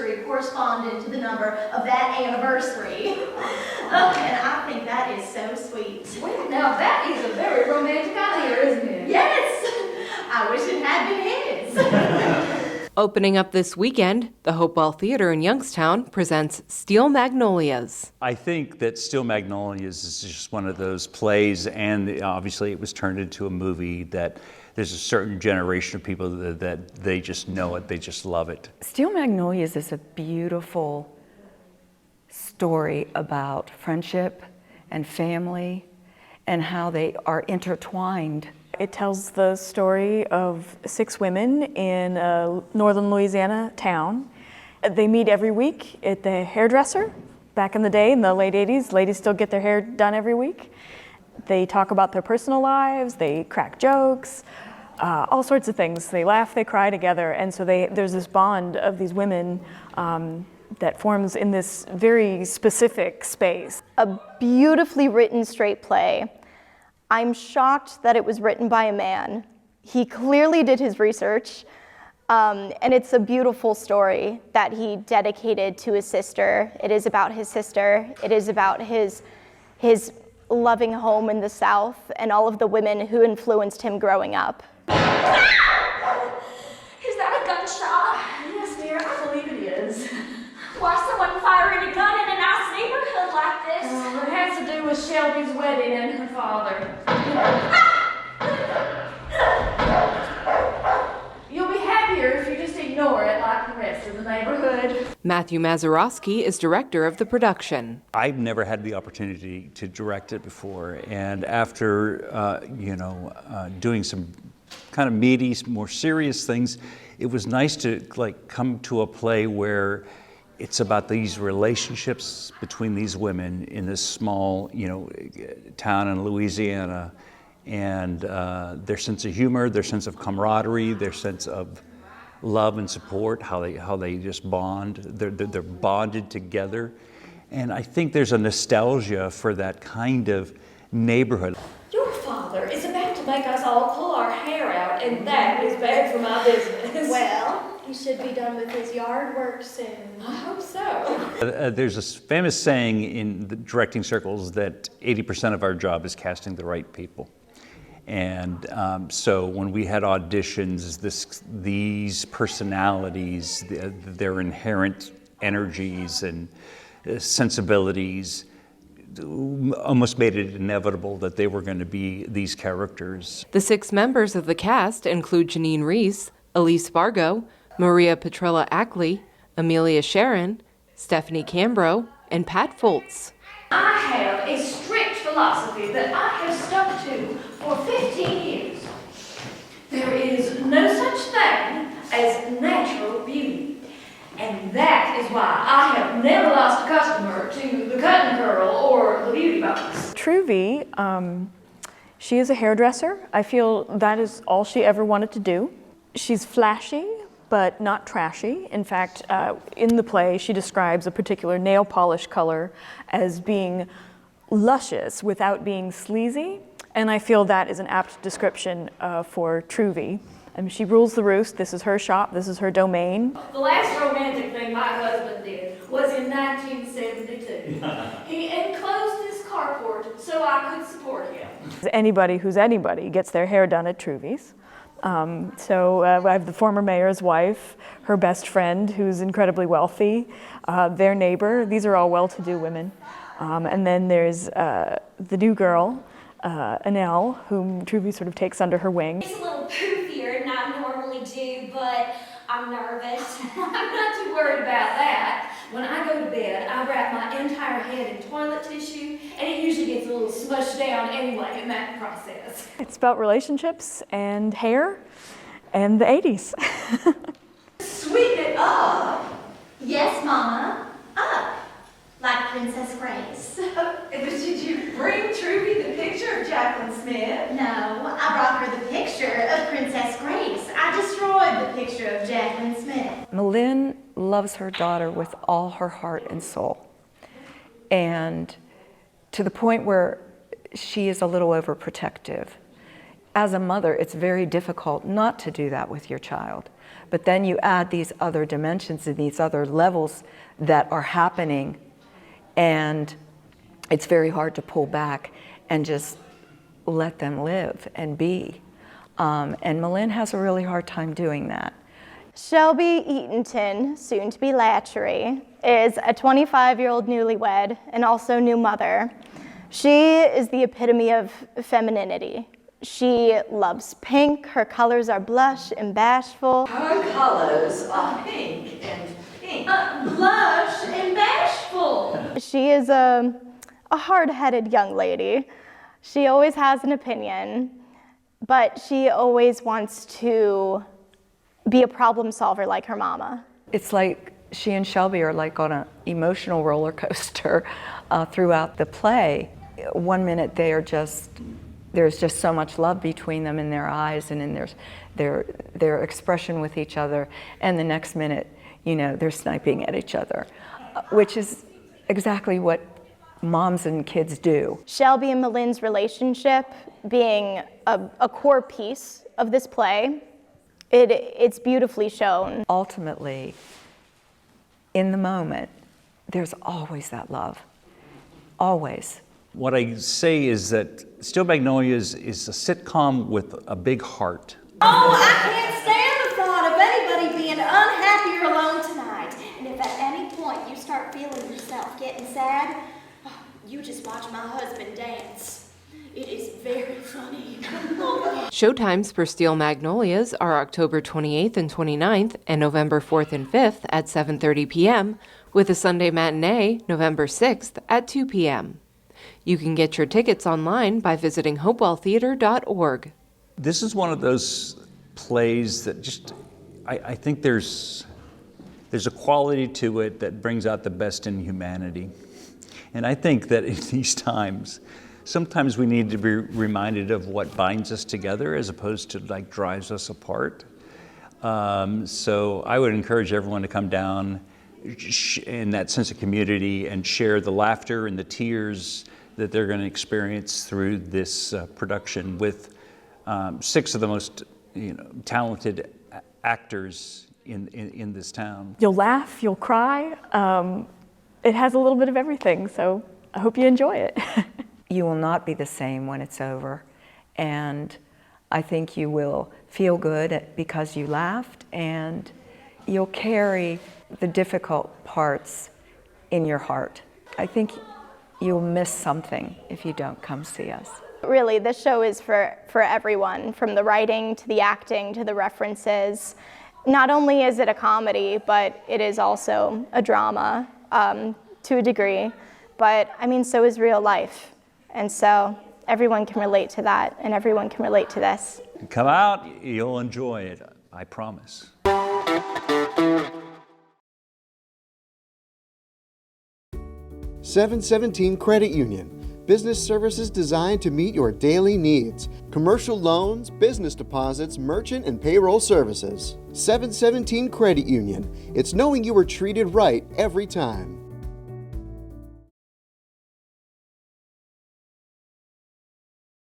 anniversary corresponded to the number of that anniversary. And I think that is so sweet. Well, now that is a very romantic idea, isn't it? Yes! I wish it had been his. Opening up this weekend, the Hopewell Theatre in Youngstown presents Steel Magnolias. I think that Steel Magnolias is just one of those plays, and obviously it was turned into a movie that there's a certain generation of people that they just know it, they just love it. Steel Magnolias is a beautiful story about friendship and family and how they are intertwined. It tells the story of 6 women in a northern Louisiana town. They meet every week at the hairdresser. Back in the day, in the late 80s, ladies still get their hair done every week. They talk about their personal lives, they crack jokes, all sorts of things. They laugh, they cry together, and so there's this bond of these women that forms in this very specific space. A beautifully written straight play. I'm shocked that it was written by a man. He clearly did his research, and it's a beautiful story that he dedicated to his sister. It is about his sister. It is about his loving home in the South and all of the women who influenced him growing up. Is that a gunshot? Yes, dear, I believe it is. Why someone firing a gun in a nice neighborhood like this? It has to do with Shelby's wedding and her father. You'll be happier if you just ignore it like the rest of the neighborhood. Matthew Mazurowski is director of the production. I've never had the opportunity to direct it before, and after doing some kind of meaty, more serious things, it was nice to come to a play where it's about these relationships between these women in this small, town in Louisiana, and their sense of humor, their sense of camaraderie, their sense of love and support, how they just bond. They're bonded together, and I think there's a nostalgia for that kind of neighborhood. Your father is about to make us all pull our hair out, and that is bad for my business. Well, he should be done with his yard work soon. I hope so. There's a famous saying in the directing circles that 80% of our job is casting the right people. And so when we had auditions, these personalities, their inherent energies and sensibilities almost made it inevitable that they were going to be these characters. The 6 members of the cast include Janine Reese, Elise Bargo, Maria Petrella Ackley, Amelia Sharon, Stephanie Cambro, and Pat Foltz. I have a strict philosophy that I have stuck to for 15 years. There is no such thing as natural beauty. And that is why I have never lost a customer to the cut and curl or the beauty box. Truvy, she is a hairdresser. I feel that is all she ever wanted to do. She's flashy, but not trashy. In fact, in the play, she describes a particular nail polish color as being luscious without being sleazy. And I feel that is an apt description for Truvy. I mean, she rules the roost. This is her shop. This is her domain. The last romantic thing my husband did was in 1972. He enclosed his carport so I could support him. Anybody who's anybody gets their hair done at Truvy's. So I have the former mayor's wife, her best friend who's incredibly wealthy, their neighbor. These are all well-to-do women. And then there's the new girl, Annelle, whom Truvy sort of takes under her wing. It's a little poofier than I normally do, but I'm nervous. I'm not too worried about that. When I go to bed, I wrap my entire head in toilet tissue, and it usually gets a little smushed down anyway in that process. It's about relationships and hair and the 80s. Sweeten it up. Yes, Mama. Up. Like Princess Grace. Did you bring Truvy the picture of Jacqueline Smith? No, I brought her the picture of Princess Grace. I destroyed the picture of Jacqueline Smith. Malin loves her daughter with all her heart and soul. And to the point where she is a little overprotective. as a mother, it's very difficult not to do that with your child. But then you add these other dimensions and these other levels that are happening, and it's very hard to pull back and just let them live and be. And Malin has a really hard time doing that. Shelby Eatonton, soon to be Latchery, is a 25-year-old newlywed and also new mother. She is the epitome of femininity. She loves pink, her colors are blush and bashful. Her colors are pink and pink. Blush and bashful. She is a hard-headed young lady. She always has an opinion, but she always wants to be a problem solver like her mama. It's like she and Shelby are like on an emotional roller coaster throughout the play. One minute there's just so much love between them in their eyes and in their expression with each other, and the next minute, they're sniping at each other, which is exactly what moms and kids do. Shelby and Malin's relationship being a core piece of this play, it's beautifully shown. Ultimately, in the moment, there's always that love, always. What I say is that Still Magnolias is a sitcom with a big heart. Oh, I can't stand the thought of anybody being unhappy or alone tonight. And if at any point you start feeling yourself getting sad, you just watch my husband dance. It is very funny. Showtimes for Steel Magnolias are October 28th and 29th and November 4th and 5th at 7:30 p.m., with a Sunday matinee November 6th at 2 p.m. You can get your tickets online by visiting hopewelltheatre.org. This is one of those plays that just, I think there's a quality to it that brings out the best in humanity. And I think that in these times, sometimes we need to be reminded of what binds us together as opposed to like drives us apart. So I would encourage everyone to come down in that sense of community and share the laughter and the tears that they're going to experience through this production with 6 of the most talented actors in this town. You'll laugh, you'll cry. It has a little bit of everything, so I hope you enjoy it. You will not be the same when it's over, and I think you will feel good because you laughed, and you'll carry the difficult parts in your heart. I think you'll miss something if you don't come see us. Really, this show is for everyone, from the writing to the acting to the references. Not only is it a comedy, but it is also a drama to a degree. But I mean, so is real life. And so everyone can relate to that, and everyone can relate to this. Come out, you'll enjoy it, I promise. 717 Credit Union. Business services designed to meet your daily needs. Commercial loans, business deposits, merchant and payroll services. 717 Credit Union. It's knowing you were treated right every time.